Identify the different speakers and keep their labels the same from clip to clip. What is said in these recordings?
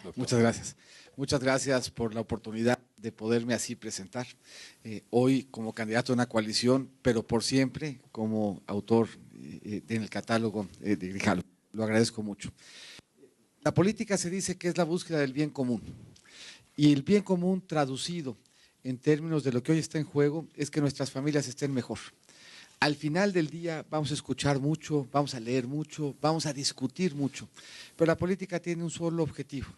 Speaker 1: doctor.
Speaker 2: Muchas gracias. Muchas gracias por la oportunidad de poderme así presentar. Hoy como candidato a una coalición, pero por siempre como autor en el catálogo de Grijalvo. Lo agradezco mucho. La política se dice que es la búsqueda del bien común. Y el bien común traducido en términos de lo que hoy está en juego es que nuestras familias estén mejor. Al final del día vamos a escuchar mucho, vamos a leer mucho, vamos a discutir mucho, pero la política tiene un solo objetivo,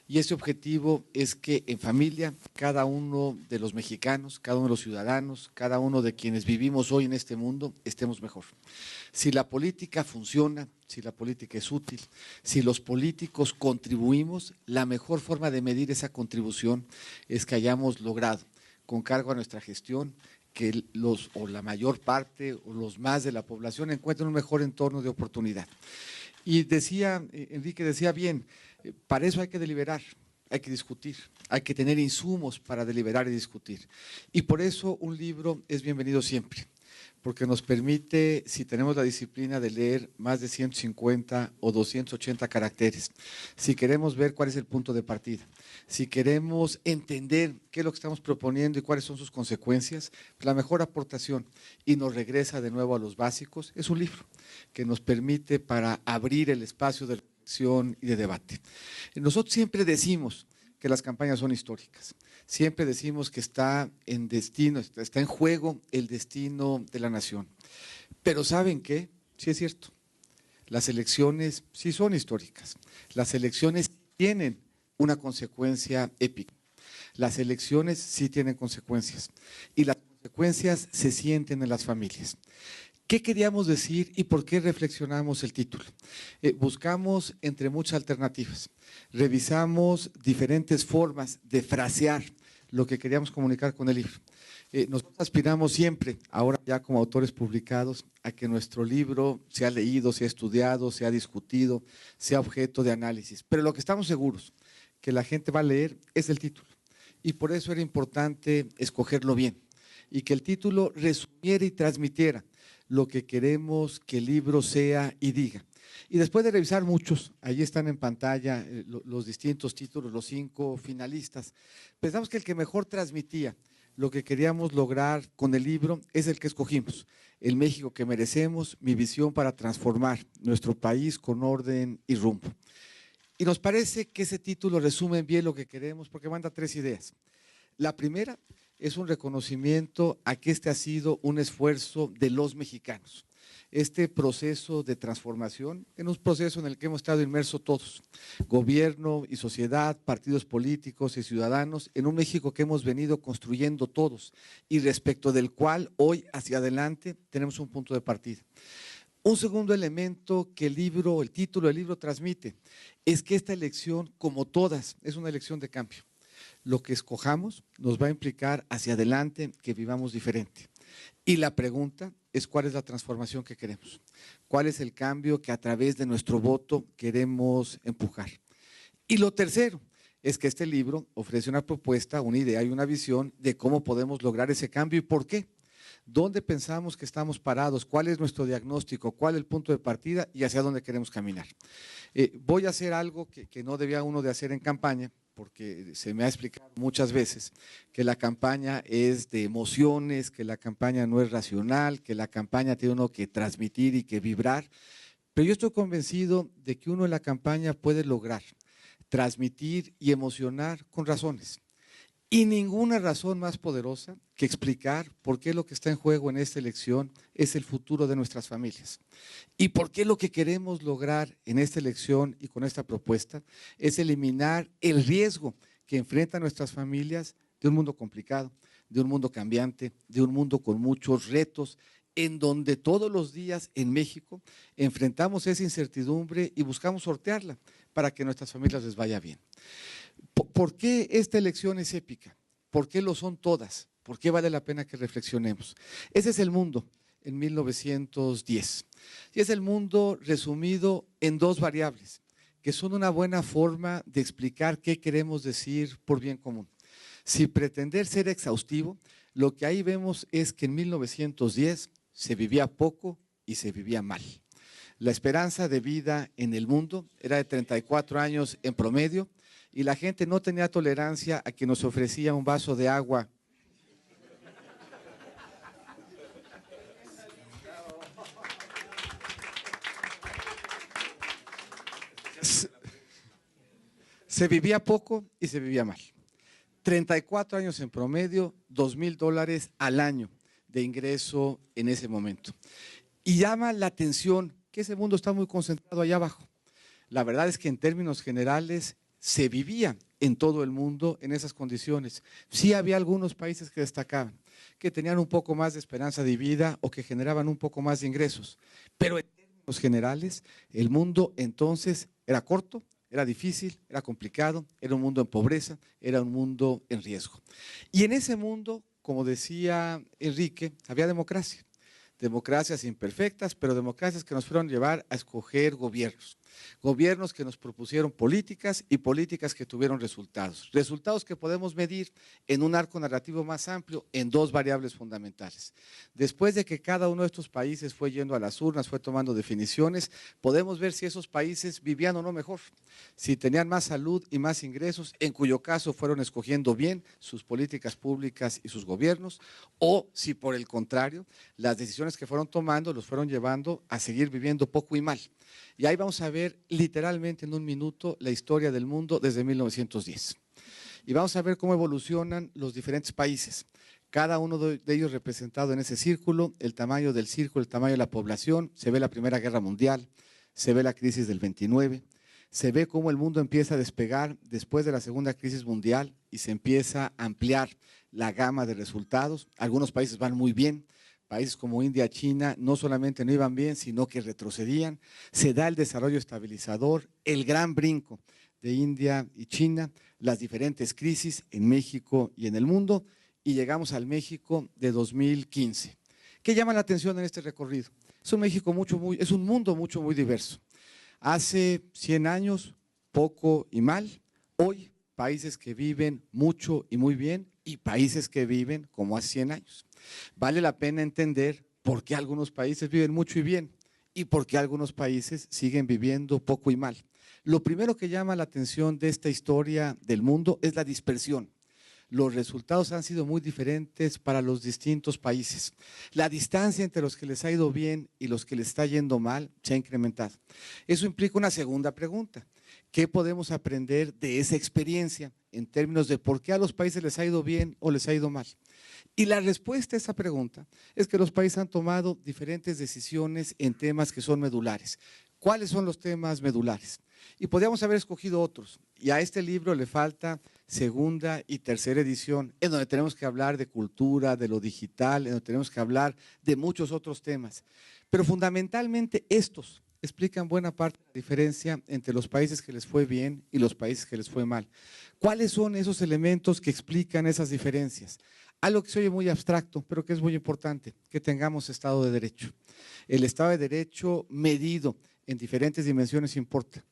Speaker 2: y ese objetivo es que en familia cada uno de los mexicanos, cada uno de los ciudadanos, cada uno de quienes vivimos hoy en este mundo estemos mejor. Si la política funciona, si la política es útil, si los políticos contribuimos, la mejor forma de medir esa contribución es que hayamos logrado, con cargo a nuestra gestión, que la mayor parte o los más de la población encuentren un mejor entorno de oportunidad. Y decía, Enrique decía bien, para eso hay que deliberar, hay que discutir, hay que tener insumos para deliberar y discutir. Y por eso un libro es bienvenido siempre, porque nos permite, si tenemos la disciplina de leer más de 150 o 280 caracteres, si queremos ver cuál es el punto de partida, si queremos entender qué es lo que estamos proponiendo y cuáles son sus consecuencias, la mejor aportación, y nos regresa de nuevo a los básicos, es un libro que nos permite para abrir el espacio de reflexión y de debate. Nosotros siempre decimos que las campañas son históricas. Siempre decimos que está en juego el destino de la nación. Pero ¿saben qué? Sí es cierto. Las elecciones sí son históricas. Las elecciones tienen una consecuencia épica. Las elecciones sí tienen consecuencias. Y las consecuencias se sienten en las familias. ¿Qué queríamos decir y por qué reflexionamos el título? Buscamos entre muchas alternativas, revisamos diferentes formas de frasear lo que queríamos comunicar con el libro. Nosotros aspiramos siempre, ahora ya como autores publicados, a que nuestro libro sea leído, sea estudiado, sea discutido, sea objeto de análisis. Pero lo que estamos seguros que la gente va a leer es el título. Y por eso era importante escogerlo bien y que el título resumiera y transmitiera lo que queremos que el libro sea y diga. Y después de revisar muchos, ahí están en pantalla los distintos títulos, los 5 finalistas, pensamos que el que mejor transmitía lo que queríamos lograr con el libro es el que escogimos, El México que merecemos, mi visión para transformar nuestro país con orden y rumbo. Y nos parece que ese título resume bien lo que queremos porque manda 3 ideas. La primera es un reconocimiento a que este ha sido un esfuerzo de los mexicanos. Este proceso de transformación, en un proceso en el que hemos estado inmersos todos, gobierno y sociedad, partidos políticos y ciudadanos, en un México que hemos venido construyendo todos y respecto del cual hoy hacia adelante tenemos un punto de partida. Un segundo elemento que el título del libro transmite, es que esta elección, como todas, es una elección de cambio. Lo que escojamos nos va a implicar hacia adelante que vivamos diferente. Y la pregunta es cuál es la transformación que queremos, cuál es el cambio que a través de nuestro voto queremos empujar. Y lo tercero es que este libro ofrece una propuesta, una idea y una visión de cómo podemos lograr ese cambio y por qué. ¿Dónde pensamos que estamos parados? ¿Cuál es nuestro diagnóstico? ¿Cuál es el punto de partida y hacia dónde queremos caminar? Voy a hacer algo que no debía uno de hacer en campaña, porque se me ha explicado muchas veces que la campaña es de emociones, que la campaña no es racional, que la campaña tiene uno que transmitir y que vibrar, pero yo estoy convencido de que uno en la campaña puede lograr transmitir y emocionar con razones. Y ninguna razón más poderosa que explicar por qué lo que está en juego en esta elección es el futuro de nuestras familias. Y por qué lo que queremos lograr en esta elección y con esta propuesta es eliminar el riesgo que enfrentan nuestras familias de un mundo complicado, de un mundo cambiante, de un mundo con muchos retos, en donde todos los días en México enfrentamos esa incertidumbre y buscamos sortearla para que a nuestras familias les vaya bien. ¿Por qué esta elección es épica? ¿Por qué lo son todas? ¿Por qué vale la pena que reflexionemos? Ese es el mundo en 1910. Y es el mundo resumido en 2 variables, que son una buena forma de explicar qué queremos decir por bien común. Sin pretender ser exhaustivo, lo que ahí vemos es que en 1910 se vivía poco y se vivía mal. La esperanza de vida en el mundo era de 34 años en promedio y la gente no tenía tolerancia a quien nos ofrecía un vaso de agua. Se vivía poco y se vivía mal. 34 años en promedio, $2,000 al año de ingreso en ese momento. Y llama la atención que ese mundo está muy concentrado allá abajo. La verdad es que en términos generales se vivía en todo el mundo en esas condiciones. Sí había algunos países que destacaban, que tenían un poco más de esperanza de vida o que generaban un poco más de ingresos. Pero en términos generales, el mundo entonces era corto, era difícil, era complicado, era un mundo en pobreza, era un mundo en riesgo. Y en ese mundo, como decía Enrique, había democracia. Democracias imperfectas, pero democracias que nos fueron a llevar a escoger gobiernos. Gobiernos que nos propusieron políticas y políticas que tuvieron resultados. Resultados que podemos medir en un arco narrativo más amplio en dos variables fundamentales. Después de que cada uno de estos países fue yendo a las urnas, fue tomando definiciones, podemos ver si esos países vivían o no mejor, si tenían más salud y más ingresos, en cuyo caso fueron escogiendo bien sus políticas públicas y sus gobiernos, o si por el contrario, las decisiones que fueron tomando los fueron llevando a seguir viviendo poco y mal. Y ahí vamos a ver literalmente en un minuto la historia del mundo desde 1910. Y vamos a ver cómo evolucionan los diferentes países. Cada uno de ellos representado en ese círculo, el tamaño del círculo, el tamaño de la población, se ve la Primera Guerra Mundial, se ve la crisis del 29, se ve cómo el mundo empieza a despegar después de la Segunda Crisis Mundial y se empieza a ampliar la gama de resultados. Algunos países van muy bien. Países como India, China, no solamente no iban bien, sino que retrocedían. Se da el desarrollo estabilizador, el gran brinco de India y China, las diferentes crisis en México y en el mundo, y llegamos al México de 2015. ¿Qué llama la atención en este recorrido? Es un mundo muy diverso. Hace 100 años, poco y mal. Hoy, países que viven mucho y muy bien y países que viven como hace 100 años. Vale la pena entender por qué algunos países viven mucho y bien y por qué algunos países siguen viviendo poco y mal. Lo primero que llama la atención de esta historia del mundo es la dispersión. Los resultados han sido muy diferentes para los distintos países. La distancia entre los que les ha ido bien y los que les está yendo mal se ha incrementado. Eso implica una segunda pregunta. ¿Qué podemos aprender de esa experiencia en términos de por qué a los países les ha ido bien o les ha ido mal? Y la respuesta a esa pregunta es que los países han tomado diferentes decisiones en temas que son medulares. ¿Cuáles son los temas medulares? Y podríamos haber escogido otros. Y a este libro le falta segunda y tercera edición, en donde tenemos que hablar de cultura, de lo digital, en donde tenemos que hablar de muchos otros temas. Pero fundamentalmente estos explican buena parte de la diferencia entre los países que les fue bien y los países que les fue mal. ¿Cuáles son esos elementos que explican esas diferencias? Algo que se oye muy abstracto, pero que es muy importante, que tengamos Estado de Derecho. El Estado de Derecho medido en diferentes dimensiones importa.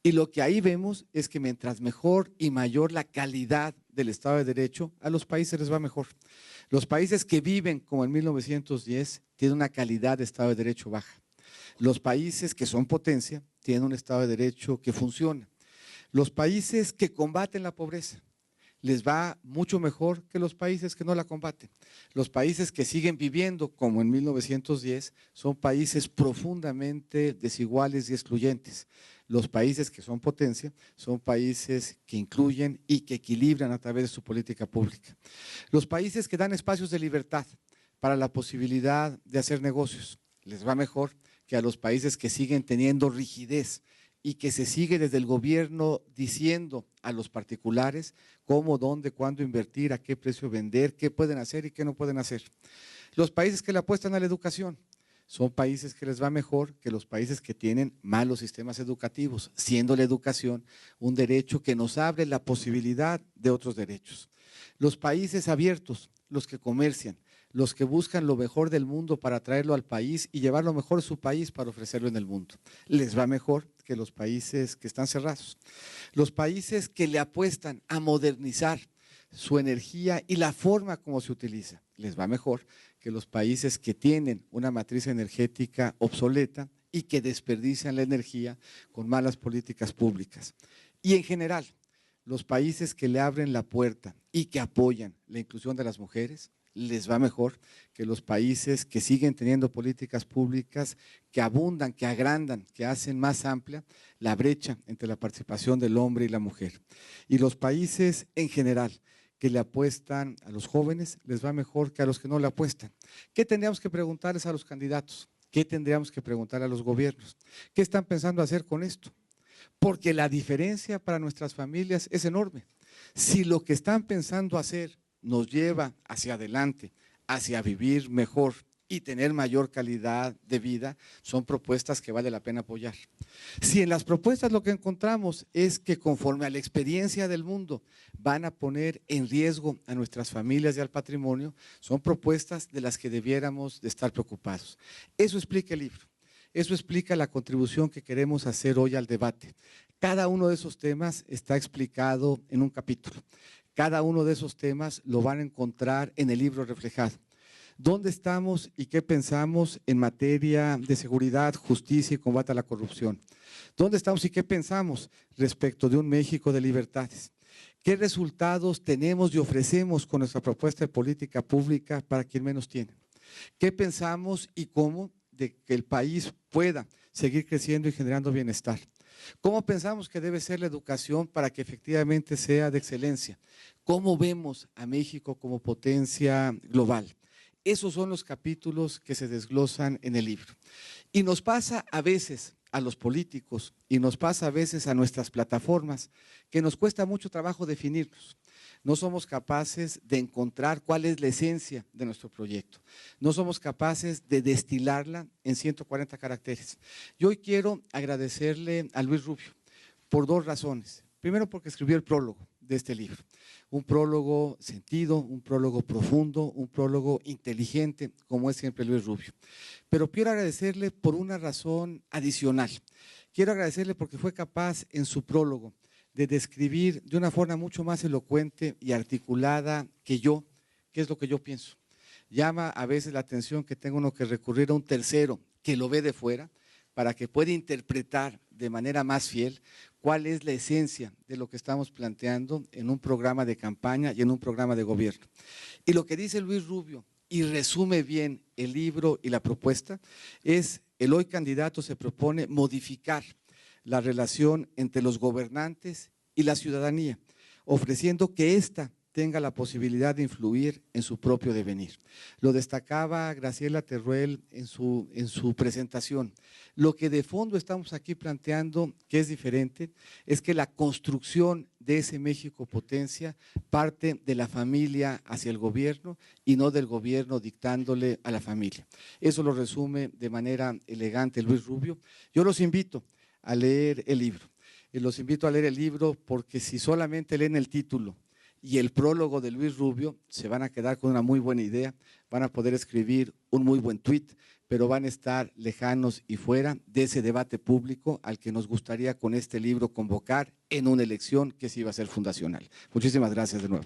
Speaker 2: Y lo que ahí vemos es que mientras mejor y mayor la calidad del Estado de Derecho, a los países les va mejor. Los países que viven como en 1910 tienen una calidad de Estado de Derecho baja. Los países que son potencia tienen un Estado de Derecho que funciona. Los países que combaten la pobreza les va mucho mejor que los países que no la combaten. Los países que siguen viviendo como en 1910 son países profundamente desiguales y excluyentes. Los países que son potencia son países que incluyen y que equilibran a través de su política pública. Los países que dan espacios de libertad para la posibilidad de hacer negocios les va mejor que a los países que siguen teniendo rigidez y que se sigue desde el gobierno diciendo a los particulares cómo, dónde, cuándo invertir, a qué precio vender, qué pueden hacer y qué no pueden hacer. Los países que le apuestan a la educación son países que les va mejor que los países que tienen malos sistemas educativos, siendo la educación un derecho que nos abre la posibilidad de otros derechos. Los países abiertos, los que comercian, los que buscan lo mejor del mundo para traerlo al país y llevar lo mejor de su país para ofrecerlo en el mundo. Les va mejor que los países que están cerrados. Los países que le apuestan a modernizar su energía y la forma como se utiliza, les va mejor que los países que tienen una matriz energética obsoleta y que desperdician la energía con malas políticas públicas. Y en general, los países que le abren la puerta y que apoyan la inclusión de las mujeres, les va mejor que los países que siguen teniendo políticas públicas que abundan, que agrandan, que hacen más amplia la brecha entre la participación del hombre y la mujer. Y los países en general que le apuestan a los jóvenes, les va mejor que a los que no le apuestan. ¿Qué tendríamos que preguntarles a los candidatos? ¿Qué tendríamos que preguntar a los gobiernos? ¿Qué están pensando hacer con esto? Porque la diferencia para nuestras familias es enorme. Si lo que están pensando hacer nos lleva hacia adelante, hacia vivir mejor y tener mayor calidad de vida, son propuestas que vale la pena apoyar. Si en las propuestas lo que encontramos es que conforme a la experiencia del mundo van a poner en riesgo a nuestras familias y al patrimonio, son propuestas de las que debiéramos de estar preocupados. Eso explica el libro. Eso explica la contribución que queremos hacer hoy al debate. Cada uno de esos temas está explicado en un capítulo. Cada uno de esos temas lo van a encontrar en el libro reflejado. ¿Dónde estamos y qué pensamos en materia de seguridad, justicia y combate a la corrupción? ¿Dónde estamos y qué pensamos respecto de un México de libertades? ¿Qué resultados tenemos y ofrecemos con nuestra propuesta de política pública para quien menos tiene? ¿Qué pensamos y cómo de que el país pueda seguir creciendo y generando bienestar? ¿Cómo pensamos que debe ser la educación para que efectivamente sea de excelencia? ¿Cómo vemos a México como potencia global? Esos son los capítulos que se desglosan en el libro. Y nos pasa a veces a los políticos y nos pasa a veces a nuestras plataformas que nos cuesta mucho trabajo definirnos. No somos capaces de encontrar cuál es la esencia de nuestro proyecto. No somos capaces de destilarla en 140 caracteres. Yo hoy quiero agradecerle a Luis Rubio por dos razones. Primero, porque escribió el prólogo de este libro. Un prólogo sentido, un prólogo profundo, un prólogo inteligente, como es siempre Luis Rubio. Pero quiero agradecerle por una razón adicional. Quiero agradecerle porque fue capaz en su prólogo de describir de una forma mucho más elocuente y articulada que yo, qué es lo que yo pienso. Llama a veces la atención que tenga uno que recurrir a un tercero que lo ve de fuera para que pueda interpretar de manera más fiel cuál es la esencia de lo que estamos planteando en un programa de campaña y en un programa de gobierno. Y lo que dice Luis Rubio, y resume bien el libro y la propuesta, es el hoy candidato se propone modificar la relación entre los gobernantes y la ciudadanía, ofreciendo que ésta tenga la posibilidad de influir en su propio devenir. Lo destacaba Graciela Teruel en su presentación. Lo que de fondo estamos aquí planteando, que es diferente, es que la construcción de ese México potencia parte de la familia hacia el gobierno y no del gobierno dictándole a la familia. Eso lo resume de manera elegante Luis Rubio. Yo los invito a leer el libro. Y los invito a leer el libro porque si solamente leen el título y el prólogo de Luis Rubio, se van a quedar con una muy buena idea, van a poder escribir un muy buen tuit, pero van a estar lejanos y fuera de ese debate público al que nos gustaría con este libro convocar en una elección que sí va a ser fundacional. Muchísimas gracias de nuevo.